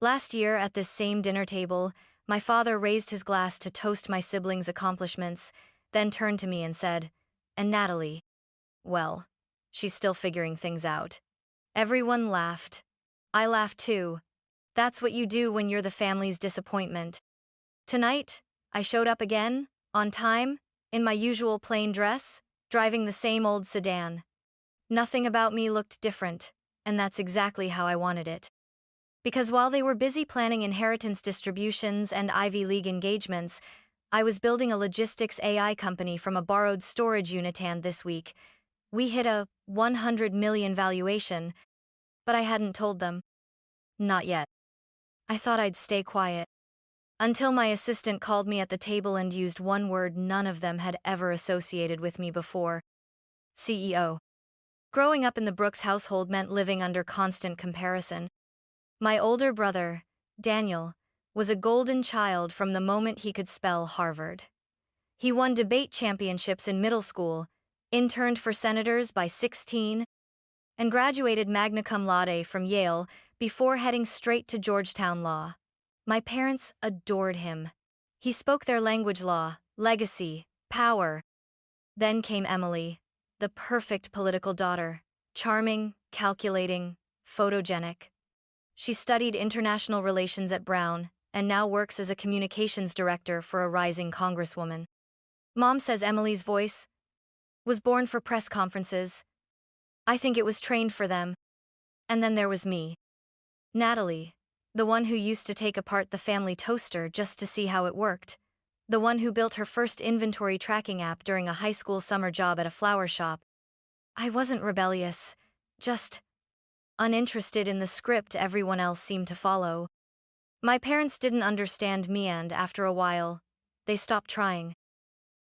Last year, at this same dinner table, my father raised his glass to toast my siblings' accomplishments, then turned to me and said, "And Natalie? Well, she's still figuring things out." Everyone laughed. I laughed too. That's what you do when you're the family's disappointment. Tonight, I showed up again, on time, in my usual plain dress, driving the same old sedan. Nothing about me looked different, and that's exactly how I wanted it. Because while they were busy planning inheritance distributions and Ivy League engagements, I was building a logistics AI company from a borrowed storage unit, and this week, we hit a 100 million valuation, but I hadn't told them. Not yet. I thought I'd stay quiet. Until my assistant called me at the table and used one word none of them had ever associated with me before: CEO. Growing up in the Brooks household meant living under constant comparison. My older brother, Daniel, was a golden child from the moment he could spell Harvard. He won debate championships in middle school, interned for senators by 16, and graduated magna cum laude from Yale before heading straight to Georgetown Law. My parents adored him. He spoke their language: law, legacy, power. Then came Emily, the perfect political daughter, charming, calculating, photogenic. She studied international relations at Brown and now works as a communications director for a rising congresswoman. Mom says Emily's voice was born for press conferences. I think it was trained for them. And then there was me. Natalie, the one who used to take apart the family toaster just to see how it worked. The one who built her first inventory tracking app during a high school summer job at a flower shop. I wasn't rebellious, just uninterested in the script everyone else seemed to follow. My parents didn't understand me, and after a while, they stopped trying.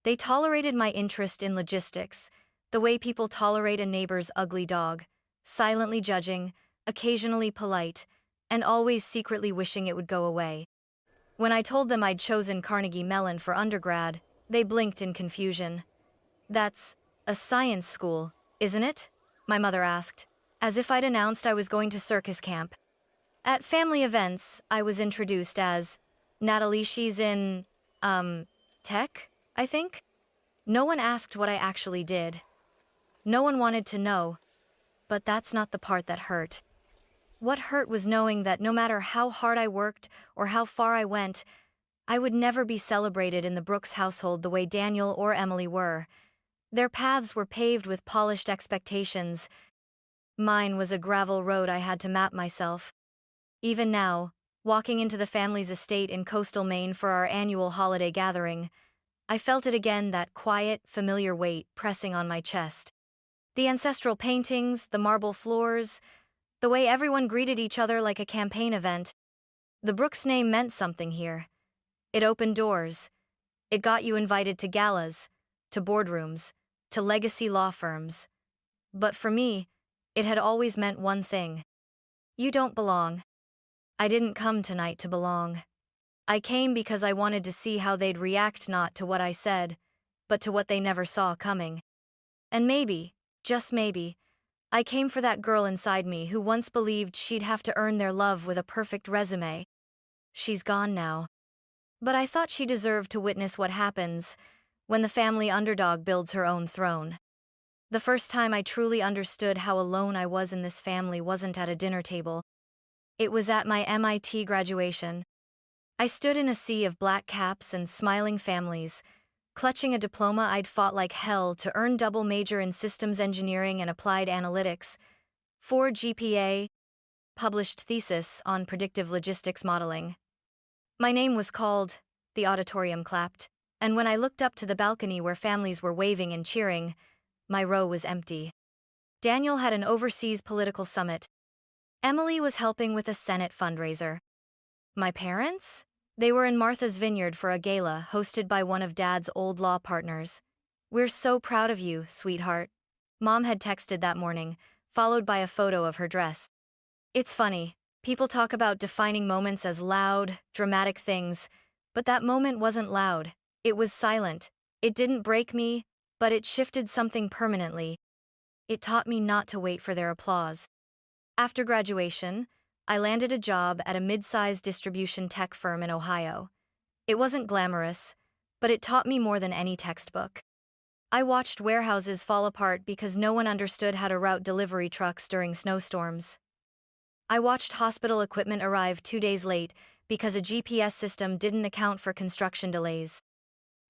They tolerated my interest in logistics, the way people tolerate a neighbor's ugly dog, silently judging, occasionally polite, and always secretly wishing it would go away. When I told them I'd chosen Carnegie Mellon for undergrad, they blinked in confusion. "That's a science school, isn't it?" my mother asked, as if I'd announced I was going to circus camp. At family events, I was introduced as, "Natalie, she's in, tech, I think?" No one asked what I actually did. No one wanted to know, but that's not the part that hurt. What hurt was knowing that no matter how hard I worked or how far I went, I would never be celebrated in the Brooks household the way Daniel or Emily were. Their paths were paved with polished expectations. Mine was a gravel road I had to map myself. Even now, walking into the family's estate in coastal Maine for our annual holiday gathering, I felt it again, that quiet, familiar weight pressing on my chest. The ancestral paintings, the marble floors, the way everyone greeted each other like a campaign event. The Brooks name meant something here. It opened doors. It got you invited to galas, to boardrooms, to legacy law firms. But for me, it had always meant one thing: you don't belong. I didn't come tonight to belong. I came because I wanted to see how they'd react, not to what I said, but to what they never saw coming. And maybe, just maybe, I came for that girl inside me who once believed she'd have to earn their love with a perfect resume. She's gone now. But I thought she deserved to witness what happens when the family underdog builds her own throne. The first time I truly understood how alone I was in this family wasn't at a dinner table. It was at my MIT graduation. I stood in a sea of black caps and smiling families, clutching a diploma I'd fought like hell to earn, double major in systems engineering and applied analytics, 4 GPA, published thesis on predictive logistics modeling. My name was called, the auditorium clapped, and when I looked up to the balcony where families were waving and cheering, my row was empty. Daniel had an overseas political summit. Emily was helping with a Senate fundraiser. My parents? They were in Martha's Vineyard for a gala hosted by one of Dad's old law partners. "We're so proud of you, sweetheart," Mom had texted that morning, followed by a photo of her dress. It's funny, people talk about defining moments as loud, dramatic things, but that moment wasn't loud. It was silent. It didn't break me, but it shifted something permanently. It taught me not to wait for their applause. After graduation, I landed a job at a mid-sized distribution tech firm in Ohio. It wasn't glamorous, but it taught me more than any textbook. I watched warehouses fall apart because no one understood how to route delivery trucks during snowstorms. I watched hospital equipment arrive 2 days late because a GPS system didn't account for construction delays.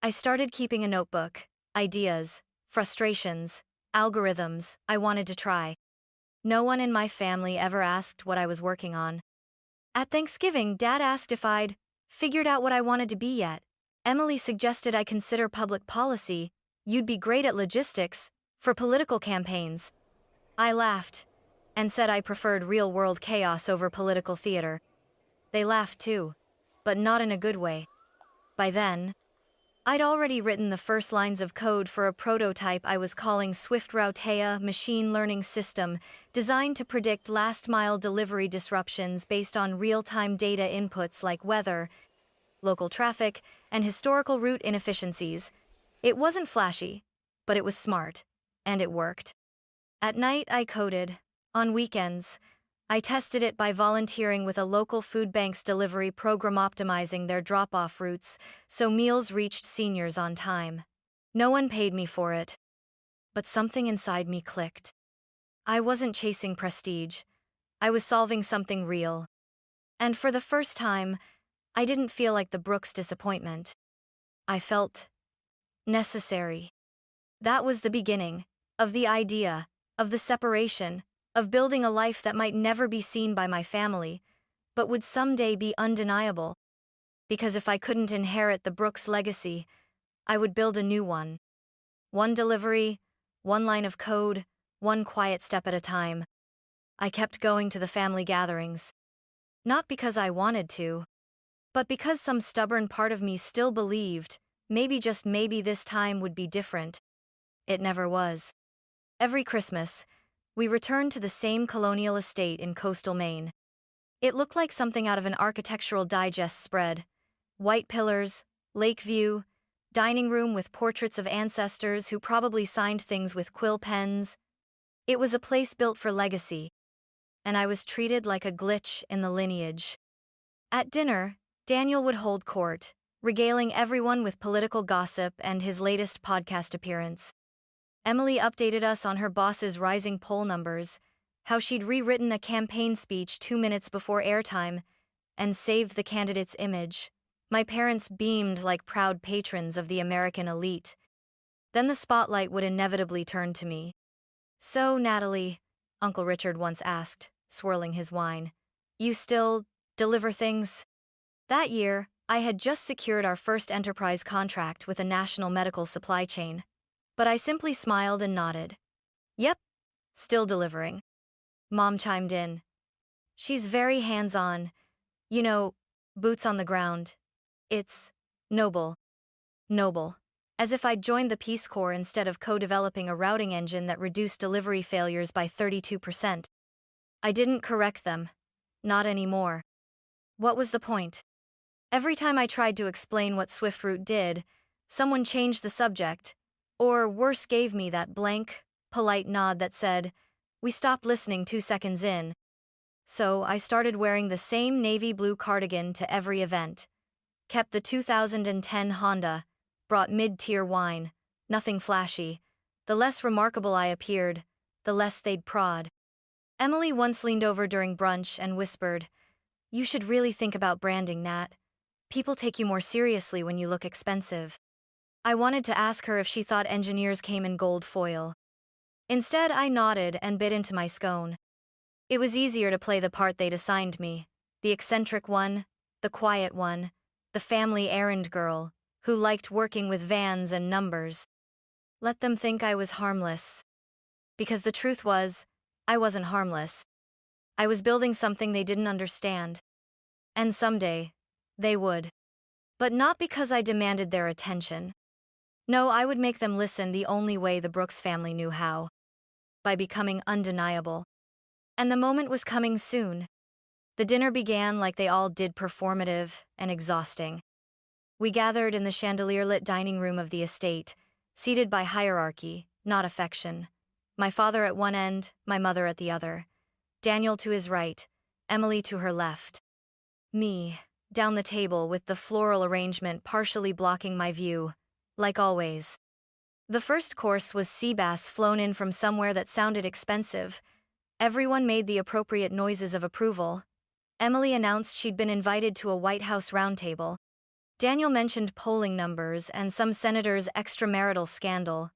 I started keeping a notebook, ideas, frustrations, algorithms I wanted to try. No one in my family ever asked what I was working on. At Thanksgiving, Dad asked if I'd figured out what I wanted to be yet. Emily suggested I consider public policy. You'd be great at logistics for political campaigns. I laughed and said I preferred real-world chaos over political theater. They laughed too, but not in a good way. By then, I'd already written the first lines of code for a prototype I was calling SwiftRoute, a machine learning system designed to predict last-mile delivery disruptions based on real-time data inputs like weather, local traffic, and historical route inefficiencies. It wasn't flashy, but it was smart, and it worked. At night, I coded. On weekends, I tested it by volunteering with a local food bank's delivery program, optimizing their drop-off routes so meals reached seniors on time. No one paid me for it, but something inside me clicked. I wasn't chasing prestige. I was solving something real. And for the first time, I didn't feel like the Brooks disappointment. I felt necessary. That was the beginning of the idea, of the separation, of building a life that might never be seen by my family, but would someday be undeniable. Because if I couldn't inherit the Brooks legacy, I would build a new one. One delivery, one line of code, one quiet step at a time. I kept going to the family gatherings. Not because I wanted to, but because some stubborn part of me still believed, maybe just maybe this time would be different. It never was. Every Christmas, we returned to the same colonial estate in coastal Maine. It looked like something out of an Architectural Digest spread. White pillars, lake view, dining room with portraits of ancestors who probably signed things with quill pens. It was a place built for legacy, and I was treated like a glitch in the lineage. At dinner, Daniel would hold court, regaling everyone with political gossip and his latest podcast appearance. Emily updated us on her boss's rising poll numbers, how she'd rewritten a campaign speech 2 minutes before airtime, and saved the candidate's image. My parents beamed like proud patrons of the American elite. Then the spotlight would inevitably turn to me. "So, Natalie," Uncle Richard once asked, swirling his wine, "you still deliver things?" That year, I had just secured our first enterprise contract with a national medical supply chain. But I simply smiled and nodded. "Yep, still delivering." Mom chimed in. "She's very hands-on. You know, boots on the ground. It's noble." Noble. As if I'd joined the Peace Corps instead of co-developing a routing engine that reduced delivery failures by 32%. I didn't correct them. Not anymore. What was the point? Every time I tried to explain what SwiftRoute did, someone changed the subject, or worse, gave me that blank, polite nod that said, "We stopped listening 2 seconds in." So I started wearing the same navy blue cardigan to every event. Kept the 2010 Honda, brought mid-tier wine, nothing flashy. The less remarkable I appeared, the less they'd prod. Emily once leaned over during brunch and whispered, "You should really think about branding, Nat. People take you more seriously when you look expensive." I wanted to ask her if she thought engineers came in gold foil. Instead, I nodded and bit into my scone. It was easier to play the part they'd assigned me, the eccentric one, the quiet one, the family errand girl, who liked working with vans and numbers. Let them think I was harmless. Because the truth was, I wasn't harmless. I was building something they didn't understand. And someday, they would. But not because I demanded their attention. No, I would make them listen the only way the Brooks family knew how. By becoming undeniable. And the moment was coming soon. The dinner began like they all did, performative and exhausting. We gathered in the chandelier-lit dining room of the estate, seated by hierarchy, not affection. My father at one end, my mother at the other. Daniel to his right, Emily to her left. Me, down the table with the floral arrangement partially blocking my view, like always. The first course was sea bass flown in from somewhere that sounded expensive. Everyone made the appropriate noises of approval. Emily announced she'd been invited to a White House roundtable. Daniel mentioned polling numbers and some senator's extramarital scandal.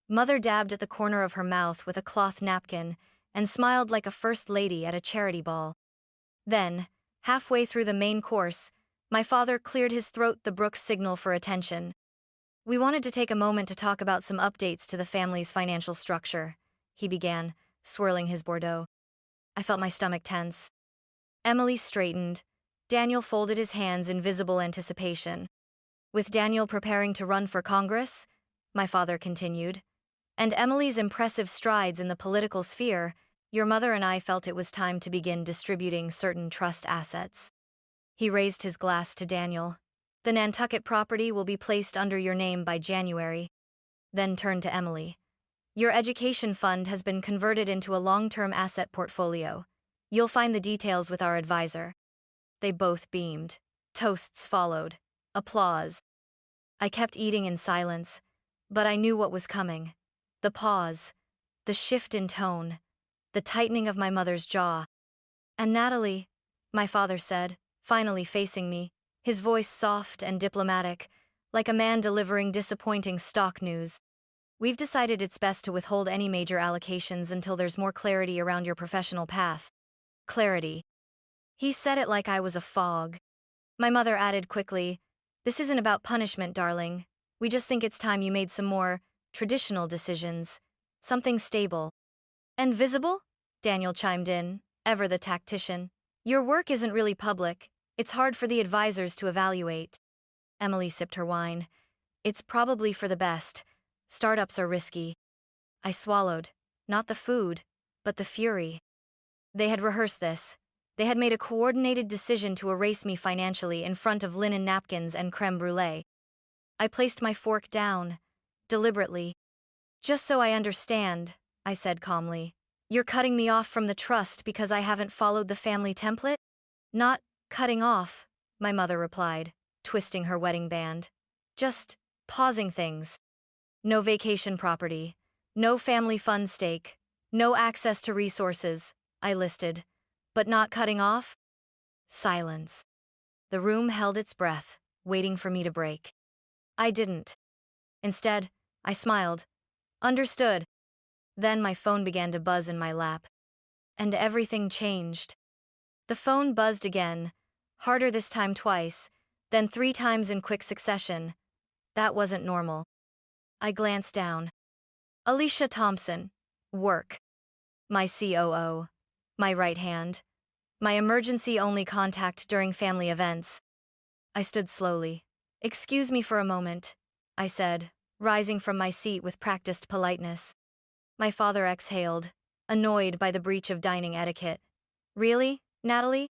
Mother dabbed at the corner of her mouth with a cloth napkin and smiled like a first lady at a charity ball. Then, halfway through the main course, my father cleared his throat, the Brooks signal for attention. We wanted to take a moment to talk about some updates to the family's financial structure, he began, swirling his Bordeaux. I felt my stomach tense. Emily straightened. Daniel folded his hands in visible anticipation. With Daniel preparing to run for Congress, my father continued, and Emily's impressive strides in the political sphere, your mother and I felt it was time to begin distributing certain trust assets. He raised his glass to Daniel. The Nantucket property will be placed under your name by January. Then turned to Emily. Your education fund has been converted into a long-term asset portfolio. You'll find the details with our advisor. They both beamed. Toasts followed. Applause. I kept eating in silence, but I knew what was coming. The pause, the shift in tone, the tightening of my mother's jaw. And Natalie, my father said, finally facing me, his voice soft and diplomatic, like a man delivering disappointing stock news. We've decided it's best to withhold any major allocations until there's more clarity around your professional path. Clarity. He said it like I was a fog. My mother added quickly, this isn't about punishment, darling. We just think it's time you made some more traditional decisions. Something stable. And visible? Daniel chimed in, ever the tactician. Your work isn't really public. It's hard for the advisors to evaluate. Emily sipped her wine. It's probably for the best. Startups are risky. I swallowed. Not the food, but the fury. They had rehearsed this. They had made a coordinated decision to erase me financially in front of linen napkins and creme brulee. I placed my fork down, deliberately. Just so I understand, I said calmly. You're cutting me off from the trust because I haven't followed the family template? Not cutting off, my mother replied, twisting her wedding band. Just pausing things. No vacation property, no family fund stake, no access to resources, I listed. But not cutting off? Silence. The room held its breath, waiting for me to break. I didn't. Instead, I smiled. Understood. Then my phone began to buzz in my lap. And everything changed. The phone buzzed again, harder this time twice, then 3 times in quick succession. That wasn't normal. I glanced down. Alicia Thompson. Work. My COO. My right hand. My emergency-only contact during family events. I stood slowly. Excuse me for a moment, I said, rising from my seat with practiced politeness. My father exhaled, annoyed by the breach of dining etiquette. Really, Natalie?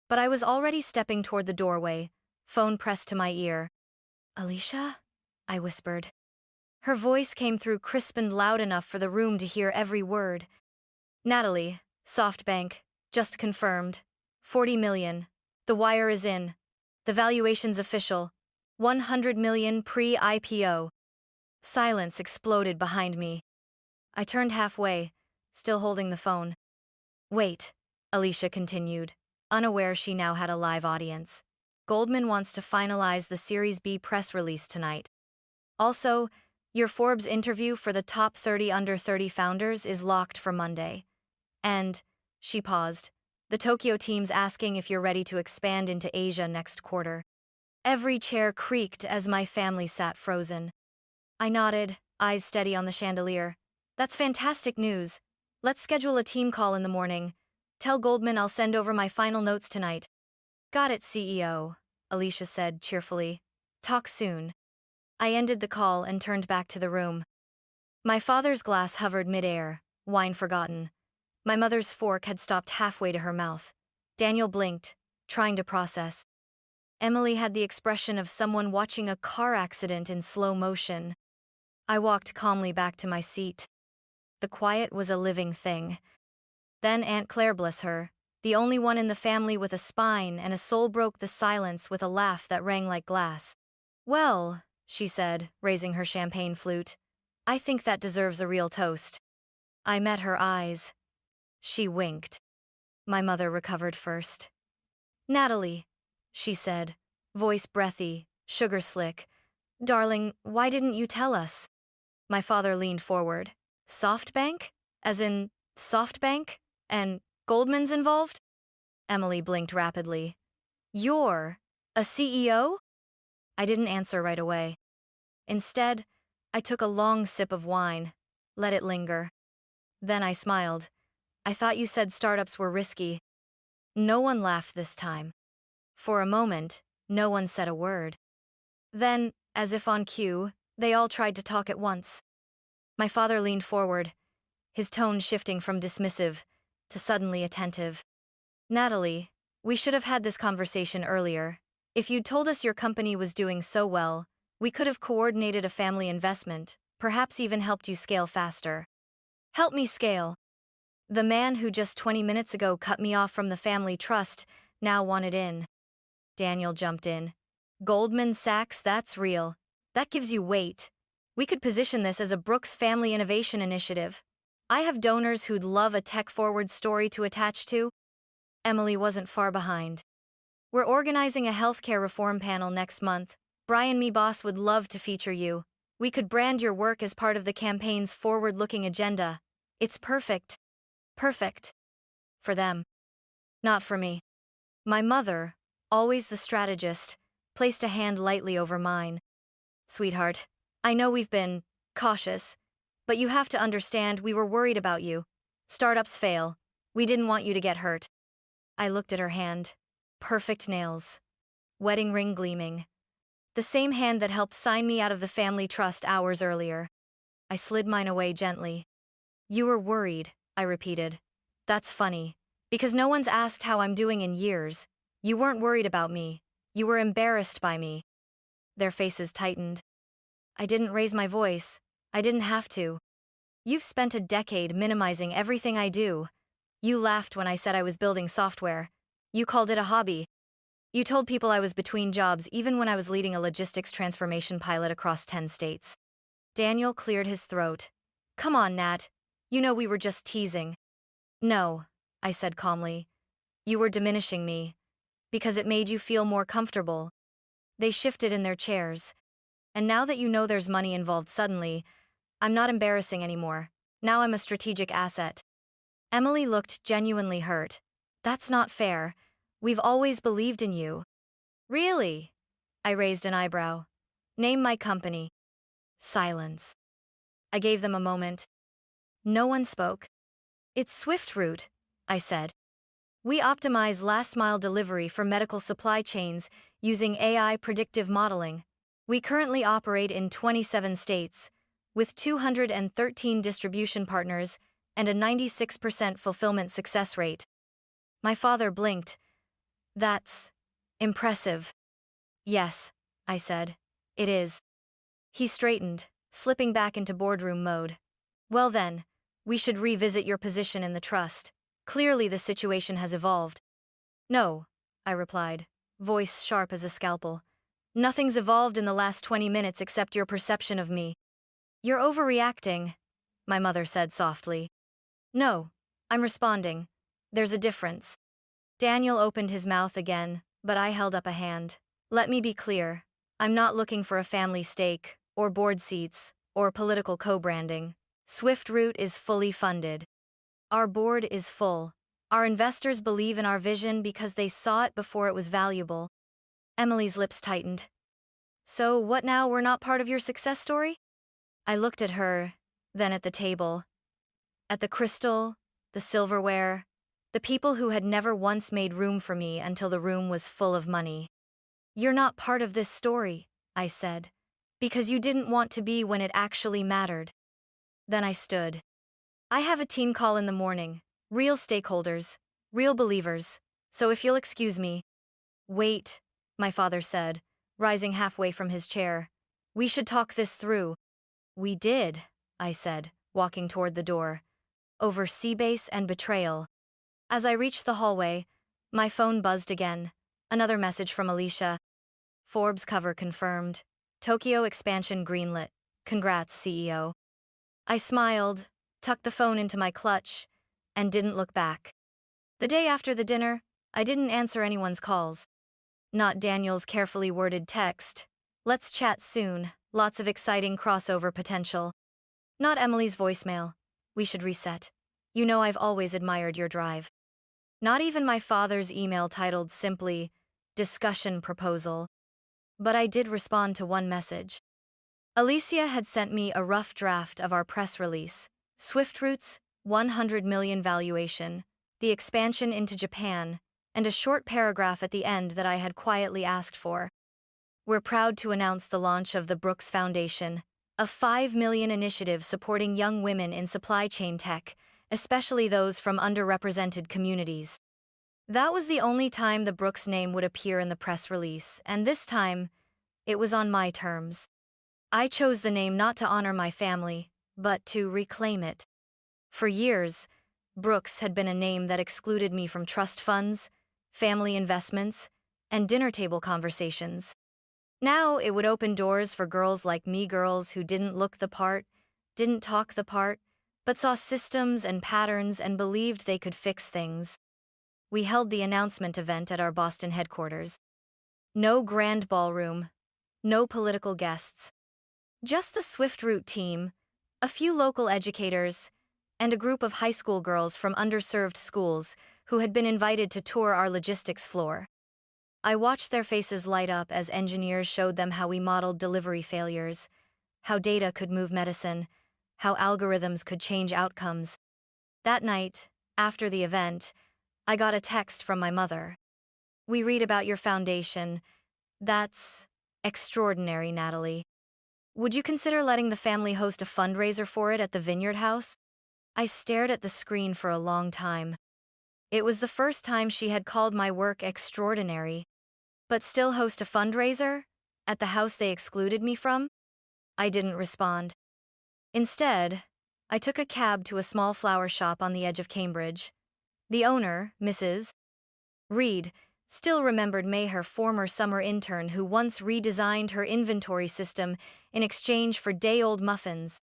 But I was already stepping toward the doorway, phone pressed to my ear. Alicia? I whispered. Her voice came through crisp and loud enough for the room to hear every word. Natalie, SoftBank, just confirmed. 40 million. The wire is in. The valuation's official. 100 million pre-IPO. Silence exploded behind me. I turned halfway, still holding the phone. Wait, Alicia continued, unaware she now had a live audience. Goldman wants to finalize the Series B press release tonight. Also, your Forbes interview for the top 30 under 30 founders is locked for Monday. And, she paused, the Tokyo team's asking if you're ready to expand into Asia next quarter. Every chair creaked as my family sat frozen. I nodded, eyes steady on the chandelier. That's fantastic news. Let's schedule a team call in the morning. Tell Goldman I'll send over my final notes tonight. Got it, CEO, Alicia said cheerfully. Talk soon. I ended the call and turned back to the room. My father's glass hovered midair, wine forgotten. My mother's fork had stopped halfway to her mouth. Daniel blinked, trying to process. Emily had the expression of someone watching a car accident in slow motion. I walked calmly back to my seat. The quiet was a living thing. Then Aunt Claire, bless her, the only one in the family with a spine, and a soul broke the silence with a laugh that rang like glass. "Well," she said, raising her champagne flute, "I think that deserves a real toast." I met her eyes. She winked. My mother recovered first. "Natalie," she said, voice breathy, sugar slick. "Darling, why didn't you tell us?" My father leaned forward. "SoftBank? As in SoftBank? And Goldman's involved?" Emily blinked rapidly. "You're a CEO?" I didn't answer right away. Instead, I took a long sip of wine, let it linger. Then I smiled. "I thought you said startups were risky." No one laughed this time. For a moment, no one said a word. Then, as if on cue, they all tried to talk at once. My father leaned forward, his tone shifting from dismissive to suddenly attentive. "Natalie, we should have had this conversation earlier. If you'd told us your company was doing so well, we could have coordinated a family investment, perhaps even helped you scale faster." "Help me scale." The man who just 20 minutes ago cut me off from the family trust now wanted in. Daniel jumped in. "Goldman Sachs, that's real. That gives you weight. We could position this as a Brooks Family Innovation Initiative. I have donors who'd love a tech-forward story to attach to." Emily wasn't far behind. "We're organizing a healthcare reform panel next month. Brian, me boss, would love to feature you. We could brand your work as part of the campaign's forward-looking agenda. It's perfect. Perfect. For them. Not for me." My mother, always the strategist, placed a hand lightly over mine. "Sweetheart, I know we've been cautious, but you have to understand we were worried about you. Startups fail. We didn't want you to get hurt." I looked at her hand. Perfect nails. Wedding ring gleaming. The same hand that helped sign me out of the family trust hours earlier. I slid mine away gently. "You were worried," I repeated. "That's funny, because no one's asked how I'm doing in years. You weren't worried about me. You were embarrassed by me." Their faces tightened. I didn't raise my voice. I didn't have to. "You've spent a decade minimizing everything I do. You laughed when I said I was building software. You called it a hobby. You told people I was between jobs even when I was leading a logistics transformation pilot across 10 states. Daniel cleared his throat. "Come on, Nat. You know we were just teasing." "No," I said calmly. "You were diminishing me, because it made you feel more comfortable." They shifted in their chairs. "And now that you know there's money involved suddenly, I'm not embarrassing anymore. Now I'm a strategic asset." Emily looked genuinely hurt. "That's not fair. We've always believed in you." "Really?" I raised an eyebrow. "Name my company." Silence. I gave them a moment. No one spoke. "It's SwiftRoute," I said. "We optimize last-mile delivery for medical supply chains using AI predictive modeling. We currently operate in 27 states, with 213 distribution partners and a 96% fulfillment success rate." My father blinked. "That's impressive." "Yes," I said. "It is." He straightened, slipping back into boardroom mode. "Well then, we should revisit your position in the trust. Clearly the situation has evolved." "No," I replied, voice sharp as a scalpel. "Nothing's evolved in the last 20 minutes except your perception of me." "You're overreacting," my mother said softly. "No, I'm responding. There's a difference." Daniel opened his mouth again, but I held up a hand. "Let me be clear. I'm not looking for a family stake, or board seats, or political co-branding. SwiftRoute is fully funded. Our board is full. Our investors believe in our vision because they saw it before it was valuable." Emily's lips tightened. "So what now, we're not part of your success story?" I looked at her, then at the table. At the crystal, the silverware, the people who had never once made room for me until the room was full of money. "You're not part of this story," I said, "because you didn't want to be when it actually mattered." Then I stood. "I have a team call in the morning. Real stakeholders, real believers. So if you'll excuse me." "Wait," my father said, rising halfway from his chair. "We should talk this through." "We did," I said, walking toward the door. "Over Seabase and betrayal." As I reached the hallway, my phone buzzed again. Another message from Alicia. Forbes cover confirmed. Tokyo expansion greenlit. Congrats, CEO. I smiled, tucked the phone into my clutch, and didn't look back. The day after the dinner, I didn't answer anyone's calls. Not Daniel's carefully worded text. Let's chat soon, lots of exciting crossover potential. Not Emily's voicemail. We should reset. You know I've always admired your drive. Not even my father's email titled simply, discussion proposal. But I did respond to one message. Alicia had sent me a rough draft of our press release, SwiftRoute's 100 million valuation, the expansion into Japan, and a short paragraph at the end that I had quietly asked for. We're proud to announce the launch of the Brooks Foundation, a 5 million initiative supporting young women in supply chain tech, especially those from underrepresented communities. That was the only time the Brooks name would appear in the press release, and this time, it was on my terms. I chose the name not to honor my family, but to reclaim it. For years, Brooks had been a name that excluded me from trust funds, family investments, and dinner table conversations. Now it would open doors for girls like me, girls who didn't look the part, didn't talk the part, but saw systems and patterns and believed they could fix things. We held the announcement event at our Boston headquarters. No grand ballroom, no political guests. Just the SwiftRoute team, a few local educators, and a group of high school girls from underserved schools who had been invited to tour our logistics floor. I watched their faces light up as engineers showed them how we modeled delivery failures, how data could move medicine, how algorithms could change outcomes. That night, after the event, I got a text from my mother. We read about your foundation. That's extraordinary, Natalie. Would you consider letting the family host a fundraiser for it at the Vineyard House? I stared at the screen for a long time. It was the first time she had called my work extraordinary. But still host a fundraiser? At the house they excluded me from? I didn't respond. Instead, I took a cab to a small flower shop on the edge of Cambridge. The owner, Mrs. Reed, still remembered May, her former summer intern who once redesigned her inventory system in exchange for day-old muffins.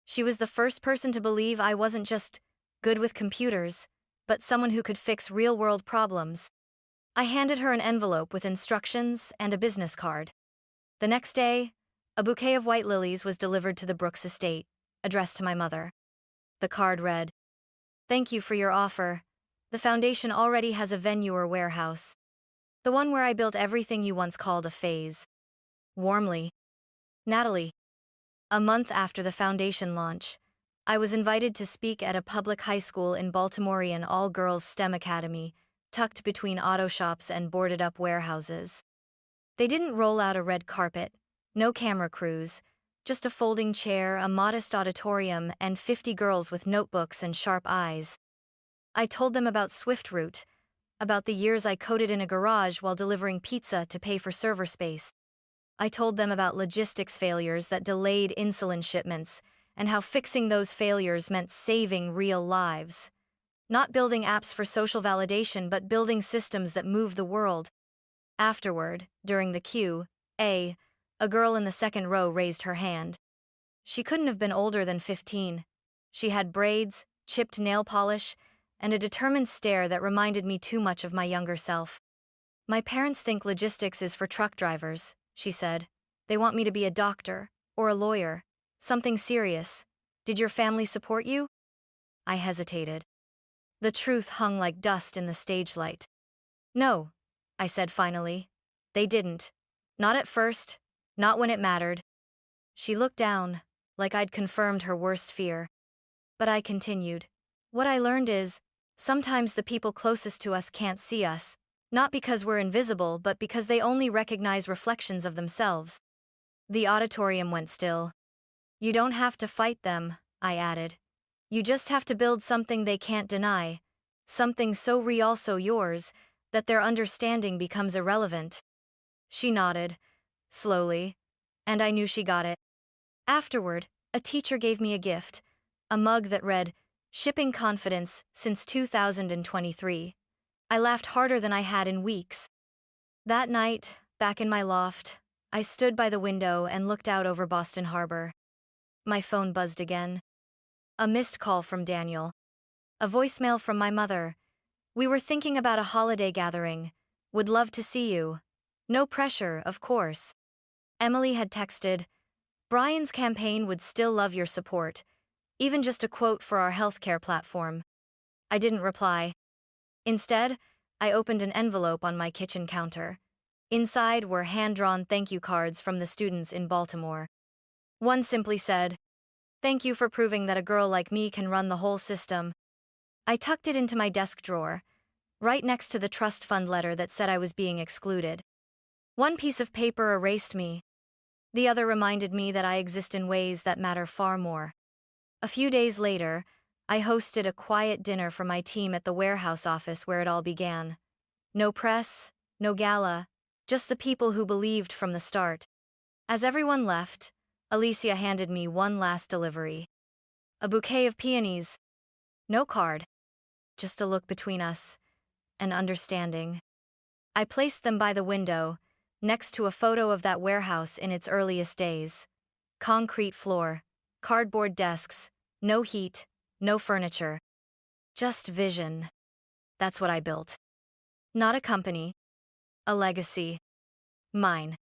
She was the first person to believe I wasn't just good with computers, but someone who could fix real-world problems. I handed her an envelope with instructions and a business card. The next day, a bouquet of white lilies was delivered to the Brooks estate, addressed to my mother. The card read, "Thank you for your offer. The foundation already has a venue or warehouse. The one where I built everything you once called a phase. Warmly, Natalie." A month after the foundation launch, I was invited to speak at a public high school in Baltimorean all-girls STEM academy, tucked between auto shops and boarded-up warehouses. They didn't roll out a red carpet, no camera crews, just a folding chair, a modest auditorium, and 50 girls with notebooks and sharp eyes. I told them about SwiftRoute, about the years I coded in a garage while delivering pizza to pay for server space. I told them about logistics failures that delayed insulin shipments, and how fixing those failures meant saving real lives. Not building apps for social validation, but building systems that move the world. Afterward, during the Q&A, a girl in the second row raised her hand. She couldn't have been older than 15. She had braids, chipped nail polish, and a determined stare that reminded me too much of my younger self. "My parents think logistics is for truck drivers," she said. "They want me to be a doctor, or a lawyer, something serious. Did your family support you?" I hesitated. The truth hung like dust in the stage light. "No," I said finally. "They didn't. Not at first, not when it mattered." She looked down, like I'd confirmed her worst fear. But I continued. "What I learned is, sometimes the people closest to us can't see us, not because we're invisible, but because they only recognize reflections of themselves." The auditorium went still. "You don't have to fight them," I added. "You just have to build something they can't deny, something so real, so yours, that their understanding becomes irrelevant." She nodded, slowly, and I knew she got it. Afterward, a teacher gave me a gift, a mug that read, Shipping confidence since 2023. I laughed harder than I had in weeks. That night, back in my loft, I stood by the window and looked out over Boston Harbor. My phone buzzed again. A missed call from Daniel. A voicemail from my mother. We were thinking about a holiday gathering. Would love to see you. No pressure, of course. Emily had texted, Brian's campaign would still love your support, even just a quote for our healthcare platform. I didn't reply. Instead, I opened an envelope on my kitchen counter. Inside were hand-drawn thank you cards from the students in Baltimore. One simply said, "Thank you for proving that a girl like me can run the whole system." I tucked it into my desk drawer, right next to the trust fund letter that said I was being excluded. One piece of paper erased me. The other reminded me that I exist in ways that matter far more. A few days later, I hosted a quiet dinner for my team at the warehouse office where it all began. No press, no gala, just the people who believed from the start. As everyone left, Alicia handed me one last delivery. A bouquet of peonies. No card. Just a look between us, and understanding. I placed them by the window, next to a photo of that warehouse in its earliest days. Concrete floor, cardboard desks, no heat, no furniture. Just vision. That's what I built. Not a company. A legacy. Mine.